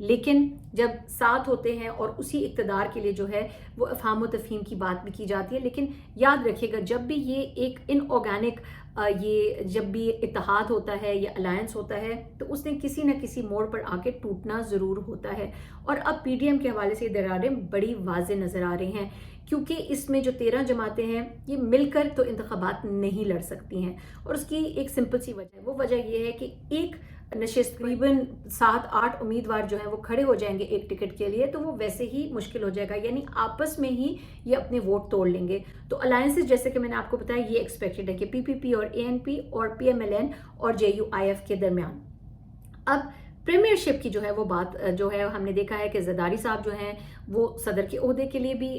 لیکن جب ساتھ ہوتے ہیں اور اسی اقتدار کے لیے جو ہے وہ افہام و تفہیم کی بات بھی کی جاتی ہے، لیکن یاد رکھیے گا جب بھی یہ ایک ان آرگینک یہ جب بھی اتحاد ہوتا ہے یا الائنس ہوتا ہے تو اس نے کسی نہ کسی موڑ پر آ کے ٹوٹنا ضرور ہوتا ہے. اور اب پی ڈی ایم کے حوالے سے یہ دراریں بڑی واضح نظر آ رہی ہیں، کیونکہ اس میں جو 13 جماعتیں ہیں یہ مل کر تو انتخابات نہیں لڑ سکتی ہیں. اور اس کی ایک سمپل سی وجہ ہے، وہ وجہ یہ ہے کہ ایک نشست تقریباً 7-8 امیدوار جو ہیں وہ کھڑے ہو جائیں گے ایک ٹکٹ کے لیے، تو وہ ویسے ہی مشکل ہو جائے گا، یعنی آپس میں ہی یہ اپنے ووٹ توڑ لیں گے. تو الائنسز جیسے کہ میں نے آپ کو بتایا یہ ایکسپیکٹڈ ہے کہ پی پی پی اور اے این پی اور پی ایم ایل این اور جے یو آئی ایف کے درمیان. اب پریمیئر شپ کی جو ہے وہ بات جو ہے ہم نے دیکھا ہے کہ زرداری صاحب جو ہیں وہ صدر کے عہدے کے لیے بھی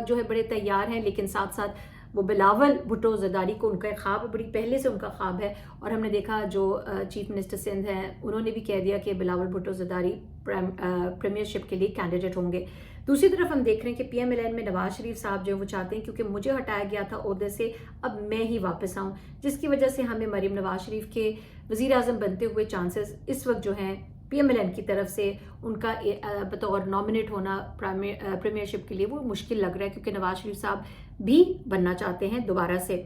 جو ہے بڑے تیار ہیں، لیکن ساتھ ساتھ وہ بلاول بھٹو زرداری کو ان کا ایک خواب بڑی پہلے سے ان کا خواب ہے، اور ہم نے دیکھا جو چیف منسٹر سندھ ہیں انہوں نے بھی کہہ دیا کہ بلاول بھٹو زرداری پریمیئر شپ کے لیے کینڈیڈیٹ ہوں گے. دوسری طرف ہم دیکھ رہے ہیں کہ پی ایم ایل این میں نواز شریف صاحب جو وہ چاہتے ہیں کیونکہ مجھے ہٹایا گیا تھا عہدے سے اب میں ہی واپس آؤں، جس کی وجہ سے ہمیں مریم نواز شریف کے وزیر اعظم بنتے ہوئے چانسز اس وقت جو ہیں پی ایم ایل این کی طرف سے ان کا بطور نامنیٹ ہونا پریمیئر شپ کے لیے وہ مشکل لگ رہا ہے، کیونکہ نواز شریف صاحب بھی بننا چاہتے ہیں دوبارہ سے.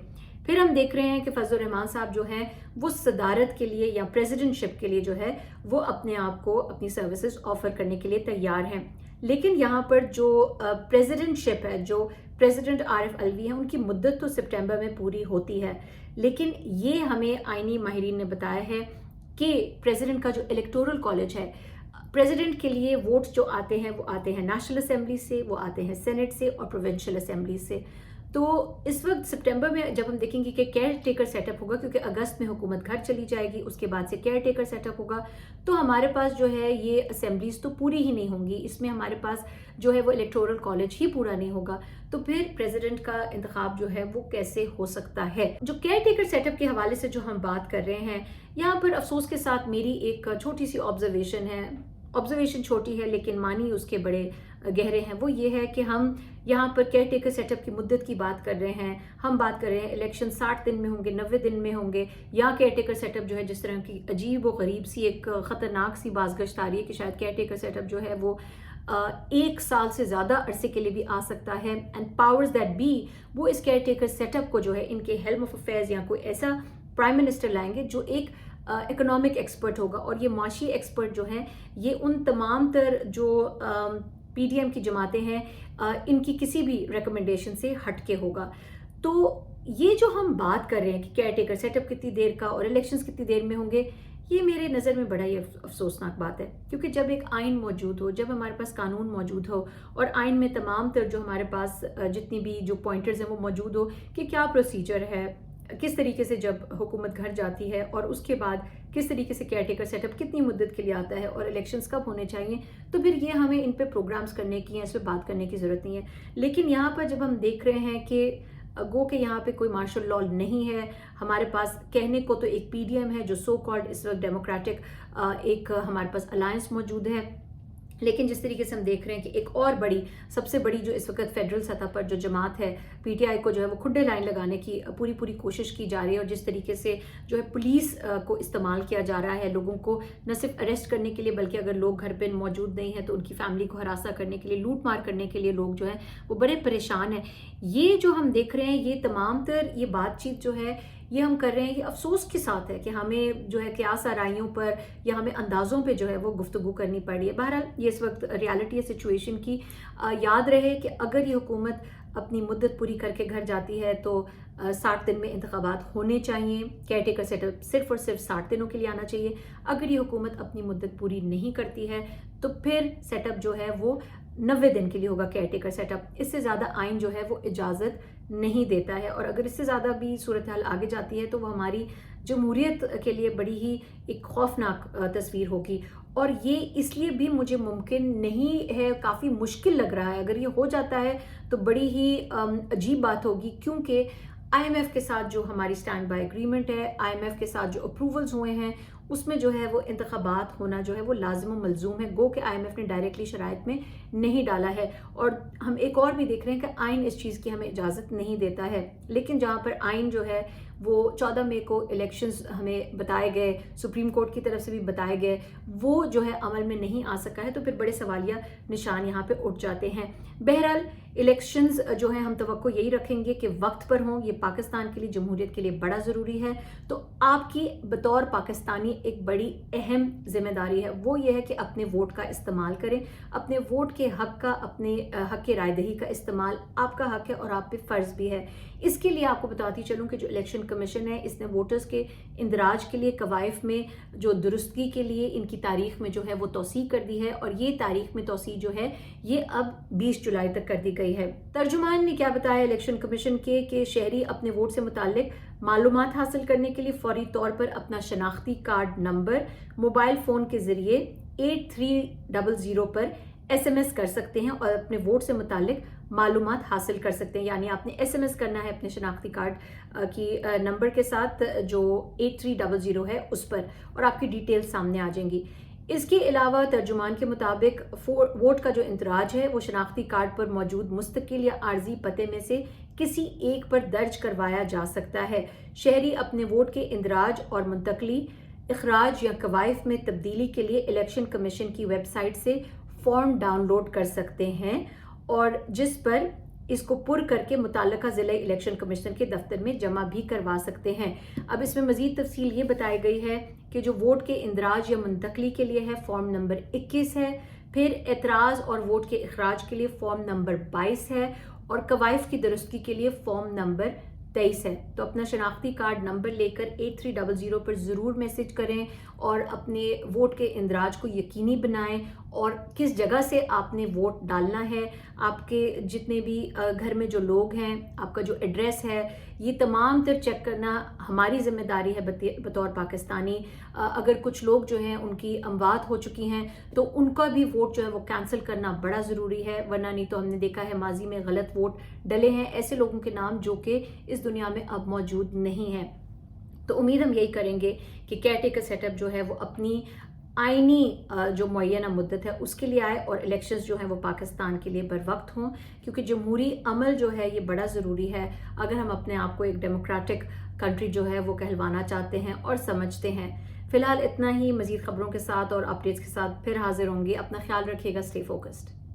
پھر ہم دیکھ رہے ہیں کہ فضل الرحمان صاحب جو ہیں وہ صدارت کے لیے یا پریزیڈنٹ شپ کے لیے جو ہے وہ اپنے آپ کو اپنی سروسز آفر کرنے کے لیے تیار ہیں. لیکن یہاں پر جو پریزیڈنٹ شپ ہے، جو پریزیڈنٹ عارف الوی ہیں، ان کی مدت تو سپٹمبر میں پوری ہوتی ہے، لیکن یہ ہمیں آئینی ماہرین نے بتایا ہے کہ پریزیڈنٹ کا جو الیکٹورل کالج ہے، پریزیڈنٹ کے لیے ووٹ جو آتے ہیں وہ آتے ہیں نیشنل اسمبلی سے، وہ آتے ہیں سینٹ سے اور پروونشل اسمبلی سے. تو اس وقت سپٹمبر میں جب ہم دیکھیں گے کہ کیئر ٹیکر سیٹ اپ ہوگا، کیونکہ اگست میں حکومت گھر چلی جائے گی، اس کے بعد سے کیئر ٹیکر سیٹ اپ ہوگا، تو ہمارے پاس جو ہے یہ اسمبلیز تو پوری ہی نہیں ہوں گی، اس میں ہمارے پاس جو ہے وہ الیکٹورل کالج ہی پورا نہیں ہوگا. تو پھر پریزیڈنٹ کا انتخاب جو ہے وہ کیسے ہو سکتا ہے؟ جو کیئر ٹیکر سیٹ اپ کے حوالے سے جو ہم بات کر رہے ہیں، یہاں پر افسوس کے ساتھ میری ایک چھوٹی سی آبزرویشن ہے، آبزرویشن چھوٹی ہے لیکن معنی اس کے بڑے گہرے ہیں. وہ یہ ہے کہ ہم یہاں پر کیئر ٹیکر سیٹ اپ کی مدت کی بات کر رہے ہیں، ہم بات کر رہے ہیں الیکشن 60 دن میں ہوں گے، 90 دن میں ہوں گے، یا کیئر ٹیکر سیٹ اپ جو ہے جس طرح کی عجیب و غریب سی ایک خطرناک سی بازگشت آ رہی ہے کہ شاید کیئر ٹیکر سیٹ اپ جو ہے وہ 1 سال سے زیادہ عرصے کے لیے بھی آ سکتا ہے. اینڈ پاورز دیٹ بی وہ اس کیئر ٹیکر سیٹ اپ کو جو ہے ان کے ہیلم آف افیئرز یا کوئی ایسا پرائم منسٹر لائیں گے جو ایک اکنامک ایکسپرٹ ہوگا، اور یہ معاشی ایکسپرٹ جو ہیں یہ ان تمام تر جو پی ڈی ایم کی جماعتیں ہیں ان کی کسی بھی ریکمنڈیشن سے ہٹ کے ہوگا. تو یہ جو ہم بات کر رہے ہیں کہ کیئر ٹیکر سیٹ اپ کتنی دیر کا اور الیکشنز کتنی دیر میں ہوں گے، یہ میرے نظر میں بڑا ہی افسوسناک بات ہے. کیونکہ جب ایک آئین موجود ہو، جب ہمارے پاس قانون موجود ہو، اور آئین میں تمام تر جو ہمارے پاس جتنی بھی جو پوائنٹرز ہیں وہ موجود ہو کہ کیا پروسیجر ہے، کس طریقے سے جب حکومت گھر جاتی ہے، اور اس کے بعد کس طریقے سے کیئر ٹیکر سیٹ اپ کتنی مدت کے لیے آتا ہے، اور الیکشنز کب ہونے چاہیے، تو پھر یہ ہمیں ان پہ پروگرامز کرنے کی ہیں، اس پہ بات کرنے کی ضرورت نہیں ہے. لیکن یہاں پر جب ہم دیکھ رہے ہیں کہ گو کہ یہاں پہ کوئی مارشل لاء نہیں ہے، ہمارے پاس کہنے کو تو ایک پی ڈی ایم ہے جو سو کالڈ اس وقت ڈیموکریٹک ایک ہمارے پاس الائنس موجود ہے، لیکن جس طریقے سے ہم دیکھ رہے ہیں کہ ایک اور بڑی سب سے بڑی جو اس وقت فیڈرل سطح پر جو جماعت ہے پی ٹی آئی کو جو ہے وہ کھڈے لائن لگانے کی پوری کوشش کی جا رہی ہے، اور جس طریقے سے جو ہے پولیس کو استعمال کیا جا رہا ہے لوگوں کو نہ صرف اریسٹ کرنے کے لیے بلکہ اگر لوگ گھر پہ موجود نہیں ہیں تو ان کی فیملی کو ہراساں کرنے کے لیے، لوٹ مار کرنے کے لیے لوگ جو ہیں وہ بڑے پریشان ہیں. یہ جو ہم دیکھ رہے ہیں یہ تمام تر یہ بات چیت جو ہے یہ ہم کر رہے ہیں، یہ افسوس کے ساتھ ہے کہ ہمیں جو ہے قیاس آرائیوں پر یا ہمیں اندازوں پہ جو ہے وہ گفتگو کرنی پڑ رہی ہے. بہرحال یہ اس وقت ریالٹی ہے سچویشن کی. یاد رہے کہ اگر یہ حکومت اپنی مدت پوری کر کے گھر جاتی ہے تو 60 دن میں انتخابات ہونے چاہیے، کیئر ٹیکر سیٹ اپ صرف اور صرف 60 دنوں کے لیے آنا چاہیے. اگر یہ حکومت اپنی مدت پوری نہیں کرتی ہے تو پھر سیٹ اپ جو ہے وہ 90 دن کے لیے ہوگا کیئر ٹیکر سیٹ اپ. اس سے زیادہ آئین جو ہے وہ اجازت نہیں دیتا ہے، اور اگر اس سے زیادہ بھی صورتحال آگے جاتی ہے تو وہ ہماری جمہوریت کے لیے بڑی ہی ایک خوفناک تصویر ہوگی. اور یہ اس لیے بھی مجھے ممکن نہیں ہے، کافی مشکل لگ رہا ہے. اگر یہ ہو جاتا ہے تو بڑی ہی عجیب بات ہوگی، کیونکہ آئی ایم ایف کے ساتھ جو ہماری اسٹینڈ بائی اگریمنٹ ہے، آئی ایم ایف کے ساتھ جو اپروولز ہوئے ہیں اس میں جو ہے وہ انتخابات ہونا جو ہے وہ لازم و ملزوم ہے، گو کہ IMF نے ڈائریکٹلی شرائط میں نہیں ڈالا ہے۔ اور ہم ایک اور بھی دیکھ رہے ہیں کہ آئین اس چیز کی ہمیں اجازت نہیں دیتا ہے، لیکن جہاں پر آئین جو ہے وہ 14 مئی کو الیکشنز ہمیں بتائے گئے، سپریم کورٹ کی طرف سے بھی بتائے گئے، وہ جو ہے عمل میں نہیں آ سکا ہے، تو پھر بڑے سوالیہ نشان یہاں پہ اٹھ جاتے ہیں۔ بہرحال الیکشنز جو ہیں ہم توقع یہی رکھیں گے کہ وقت پر ہوں، یہ پاکستان کے لیے، جمہوریت کے لیے بڑا ضروری ہے۔ تو آپ کی بطور پاکستانی ایک بڑی اہم ذمہ داری ہے، وہ یہ ہے کہ اپنے ووٹ کا استعمال کریں، اپنے ووٹ کے حق کا، اپنے حق کی رائے دہی کا استعمال آپ کا حق ہے اور آپ پہ فرض بھی ہے۔ اس کے لیے آپ کو بتاتی چلوں کہ جو الیکشن کمیشن ہے اس نے ووٹرز کے اندراج کے لیے قوائف میں جو درستگی کے لیے ان کی تاریخ میں جو ہے وہ توسیع کر دی ہے، اور یہ تاریخ میں توسیع جو ہے یہ اب 20 جولائی تک کر دی گئی ہے۔ ترجمان نے کیا بتایا الیکشن کمیشن کے کہ شہری اپنے ووٹ سے متعلق معلومات حاصل کرنے کے لیے فوری طور پر اپنا شناختی کارڈ نمبر موبائل فون کے ذریعے 8300 پر SMS کر سکتے ہیں اور اپنے ووٹ سے متعلق معلومات حاصل کر سکتے ہیں۔ یعنی آپ نے SMS کرنا ہے اپنے شناختی کارڈ کی نمبر کے ساتھ جو 8300 ہے اس پر، اور آپ کی ڈیٹیل سامنے آ جائیں گی۔ اس کے علاوہ ترجمان کے مطابق ووٹ کا جو اندراج ہے وہ شناختی کارڈ پر موجود مستقل یا عارضی پتے میں سے کسی ایک پر درج کروایا جا سکتا ہے۔ شہری اپنے ووٹ کے اندراج اور منتقلی، اخراج یا قوائف میں تبدیلی کے لیے الیکشن کمیشن کی ویب سائٹ سے فارم ڈاؤن لوڈ کر سکتے ہیں، اور جس پر اس کو پر کر کے متعلقہ ضلع الیکشن کمشنر کے دفتر میں جمع بھی کروا سکتے ہیں۔ اب اس میں مزید تفصیل یہ بتائی گئی ہے کہ جو ووٹ کے اندراج یا منتقلی کے لیے ہے فارم نمبر 21 ہے، پھر اعتراض اور ووٹ کے اخراج کے لیے فارم نمبر 22 ہے، اور قوائف کی درستگی کے لیے فارم نمبر 23 ہے۔ تو اپنا شناختی کارڈ نمبر لے کر 8300 پر ضرور میسج کریں اور اپنے ووٹ کے اندراج کو یقینی بنائیں، اور کس جگہ سے آپ نے ووٹ ڈالنا ہے، آپ کے جتنے بھی گھر میں جو لوگ ہیں، آپ کا جو ایڈریس ہے، یہ تمام تر چیک کرنا ہماری ذمہ داری ہے بطور پاکستانی۔ اگر کچھ لوگ جو ہیں ان کی اموات ہو چکی ہیں تو ان کا بھی ووٹ جو ہے وہ کینسل کرنا بڑا ضروری ہے، ورنہ نہیں تو ہم نے دیکھا ہے ماضی میں غلط ووٹ ڈلے ہیں ایسے لوگوں کے نام جو کہ اس دنیا میں اب موجود نہیں ہیں۔ تو امید ہم یہی کریں گے کہ کیئر ٹیکر سیٹ اپ جو ہے وہ اپنی آئینی جو معینہ مدت ہے اس کے لیے آئے، اور الیکشنز جو ہیں وہ پاکستان کے لیے بر وقت ہوں، کیونکہ جمہوری عمل جو ہے یہ بڑا ضروری ہے اگر ہم اپنے آپ کو ایک ڈیموکریٹک کنٹری جو ہے وہ کہلوانا چاہتے ہیں اور سمجھتے ہیں۔ فی الحال اتنا ہی، مزید خبروں کے ساتھ اور اپڈیٹس کے ساتھ پھر حاضر ہوں گے۔ اپنا خیال رکھیے گا، اسٹے فوکسڈ۔